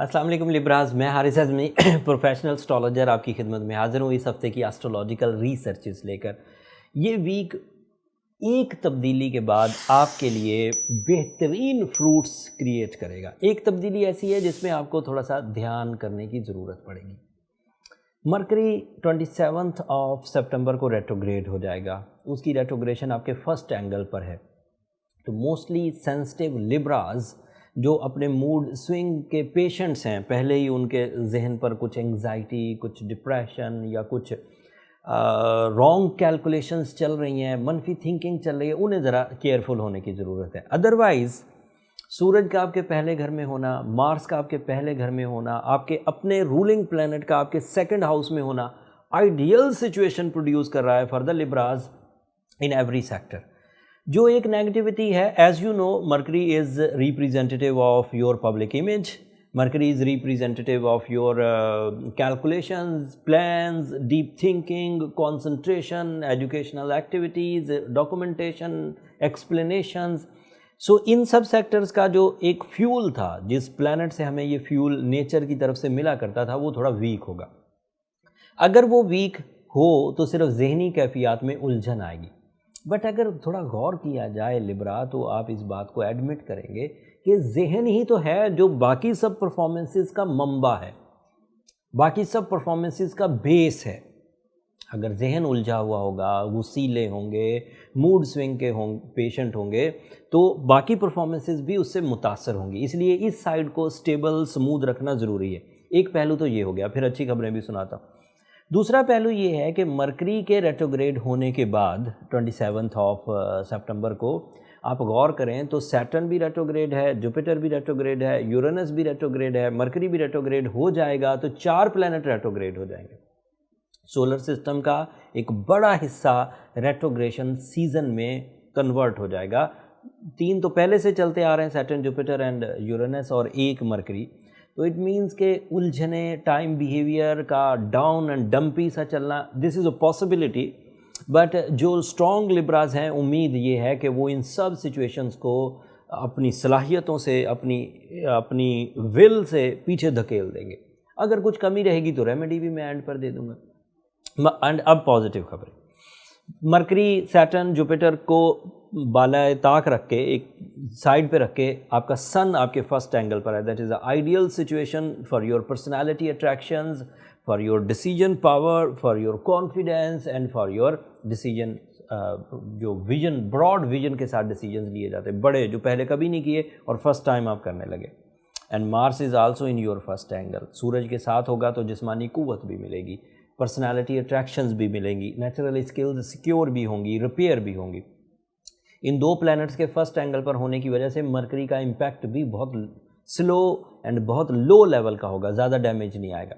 السلام علیکم لبراز، میں حارث اعظمی پروفیشنل اسٹرالوجر آپ کی خدمت میں حاضر ہوں اس ہفتے کی اسٹرولوجیکل ریسرچز لے کر۔ یہ ویک ایک تبدیلی کے بعد آپ کے لیے بہترین فروٹس کریٹ کرے گا۔ ایک تبدیلی ایسی ہے جس میں آپ کو تھوڑا سا دھیان کرنے کی ضرورت پڑے گی۔ مرکری 27 سپٹمبر کو ریٹروگریڈ ہو جائے گا، اس کی ریٹروگریشن آپ کے فرسٹ اینگل پر ہے۔ تو موسٹلی سینسٹیو لبراز جو اپنے موڈ سوئنگ کے پیشنٹس ہیں، پہلے ہی ان کے ذہن پر کچھ انگزائٹی، کچھ ڈپریشن یا کچھ رانگ کیلکولیشنز چل رہی ہیں، منفی تھنکنگ چل رہی ہے، انہیں ذرا کیئرفل ہونے کی ضرورت ہے۔ ادروائز سورج کا آپ کے پہلے گھر میں ہونا، مارس کا آپ کے پہلے گھر میں ہونا، آپ کے اپنے رولنگ پلینٹ کا آپ کے سیکنڈ ہاؤس میں ہونا آئیڈیل سچویشن پروڈیوس کر رہا ہے for the Libras in every sector. جو ایک نیگیٹیوٹی ہے، as you know Mercury is representative of your public image, Mercury is representative of your calculations, plans, deep thinking, concentration, educational activities, documentation, explanations. So ان سب sectors کا جو ایک fuel تھا، جس پلانٹ سے ہمیں یہ فیول نیچر کی طرف سے ملا کرتا تھا، وہ تھوڑا ویک ہوگا۔ اگر وہ ویک ہو تو صرف ذہنی کیفیات میں الجھن آئے گی، بٹ اگر تھوڑا غور کیا جائے لبرا تو آپ اس بات کو ایڈمٹ کریں گے کہ ذہن ہی تو ہے جو باقی سب پرفارمنسز کا منبع ہے، باقی سب پرفارمنسز کا بیس ہے۔ اگر ذہن الجھا ہوا ہوگا، غصیلے ہوں گے، موڈ سوئنگ کے پیشنٹ ہوں گے، تو باقی پرفارمنسز بھی اس سے متاثر ہوں گی۔ اس لیے اس سائڈ کو سٹیبل، سموتھ رکھنا ضروری ہے۔ ایک پہلو تو یہ ہو گیا، پھر اچھی خبریں بھی سناتا ہوں۔ دوسرا پہلو یہ ہے کہ مرکری کے ریٹروگریڈ ہونے کے بعد 27 سپٹمبر کو آپ غور کریں تو سیٹرن بھی ریٹروگریڈ ہے، جوپیٹر بھی ریٹروگریڈ ہے، یورینس بھی ریٹروگریڈ ہے، مرکری بھی ریٹروگریڈ ہو جائے گا، تو 4 پلینٹ ریٹروگریڈ ہو جائیں گے۔ سولر سسٹم کا ایک بڑا حصہ ریٹروگریشن سیزن میں کنورٹ ہو جائے گا۔ 3 تو پہلے سے چلتے آ رہے ہیں، سیٹرن، جوپیٹر اینڈ یورینس، اور 1 مرکری۔ تو اٹ مینس کہ الجھنے، ٹائم بیہیویئر کا ڈاؤن اینڈ ڈمپی سا چلنا، دس از اے پاسبلٹی، بٹ جو اسٹرانگ لبراز ہیں امید یہ ہے کہ وہ ان سب سچویشنز کو اپنی صلاحیتوں سے، اپنی ول سے پیچھے دھکیل دیں گے۔ اگر کچھ کمی رہے گی تو ریمیڈی بھی میں اینڈ پر دے دوں گا۔ اینڈ اب پازیٹیو خبر، مرکری، سیٹرن، جوپیٹر کو بالائے طاق رکھ کے، ایک سائڈ پہ رکھ کے، آپ کا سن آپ کے فرسٹ اینگل پر ہے۔ That is a ideal situation for your personality attractions, for your decision power, for your confidence and for your decision, جو ویژن، براڈ ویژن کے ساتھ ڈیسیجنز لیے جاتے ہیں، بڑے، جو پہلے کبھی نہیں کیے اور فرسٹ ٹائم آپ کرنے لگے۔ And Mars is also in your first angle, سورج کے ساتھ ہوگا تو جسمانی قوت بھی ملے گی، پرسنالٹی اٹریکشنز بھی ملیں گی، نیچرل اسکلز سیکیور بھی ہوں گی، ریپیئر بھی ہوں گی۔ ان 2 پلینٹس کے فرسٹ اینگل پر ہونے کی وجہ سے مرکری کا امپیکٹ بھی بہت سلو اینڈ بہت لو لیول کا ہوگا، زیادہ ڈیمیج نہیں آئے گا۔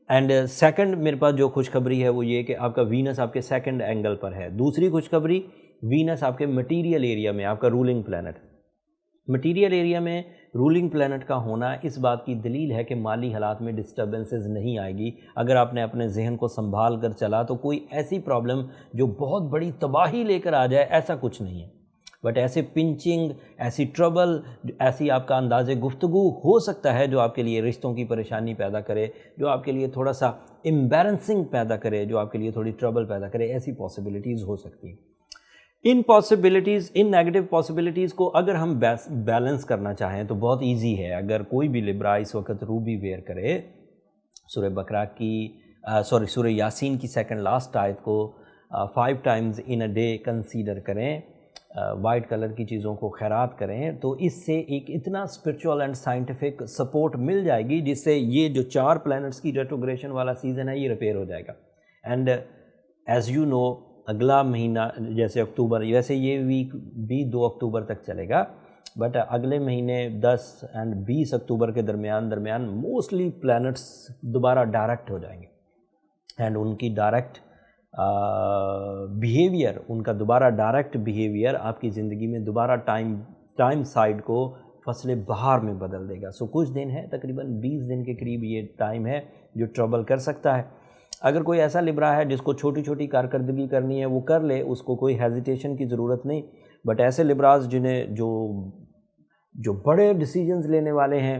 اینڈ سیکنڈ میرے پاس جو خوشخبری ہے وہ یہ کہ آپ کا وینس آپ کے سیکنڈ اینگل پر ہے۔ دوسری خوشخبری، وینس آپ کے مٹیریل ایریا میں، آپ کا رولنگ پلینٹ، مٹیریل ایریا میں رولنگ پلینٹ کا ہونا اس بات کی دلیل ہے کہ مالی حالات میں ڈسٹربنسز نہیں آئے گی۔ اگر آپ نے اپنے ذہن کو سنبھال کر چلا تو کوئی ایسی پرابلم جو بہت بڑی تباہی لے کر آ جائے، ایسا کچھ نہیں ہے، بٹ ایسے پنچنگ، ایسی ٹربل، ایسی آپ کا انداز گفتگو ہو سکتا ہے جو آپ کے لیے رشتوں کی پریشانی پیدا کرے، جو آپ کے لیے تھوڑا سا امبیرنسنگ پیدا کرے، جو آپ کے لیے تھوڑی ٹربل پیدا کرے، ایسی پاسبلٹیز ہو سکتی ہیں۔ ان نیگیٹو پاسبلٹیز کو اگر ہم بیلنس کرنا چاہیں تو بہت ایزی ہے۔ اگر کوئی بھی لبرا اس وقت روبی ویئر کرے، سورہ بقرہ کی سورہ یاسین کی سیکنڈ لاسٹ آیت کو 5 times in a day consider کریں، وائٹ کلر کی چیزوں کو خیرات کریں، تو اس سے ایک اتنا اسپرچول اینڈ سائنٹیفک سپورٹ مل جائے گی جس سے یہ جو 4 پلینٹس کی ریٹروگریشن والا سیزن ہے یہ ریپیئر ہو جائے گا۔ اینڈ ایز یو نو اگلا مہینہ جیسے اکتوبر، ویسے یہ ویک بھی 2 اکتوبر تک چلے گا، بٹ اگلے مہینے 10 اینڈ 20 اکتوبر کے درمیان موسٹلی پلینٹس دوبارہ ڈائریکٹ ہو جائیں گے، اینڈ ان کی ڈائریکٹ بیہیویئر، ان کا دوبارہ ڈائریکٹ بیہیویئر آپ کی زندگی میں دوبارہ ٹائم سائڈ کو فصل بہار میں بدل دے گا۔ سو کچھ دن ہے، تقریباً 20 دن کے قریب یہ ٹائم ہے جو ٹربل کر سکتا ہے۔ اگر کوئی ایسا لبرا ہے جس کو چھوٹی چھوٹی کارکردگی کرنی ہے وہ کر لے، اس کو کوئی ہیزیٹیشن کی ضرورت نہیں، بٹ ایسے لبراز جنہیں جو بڑے ڈیسیجنز لینے والے ہیں،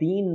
3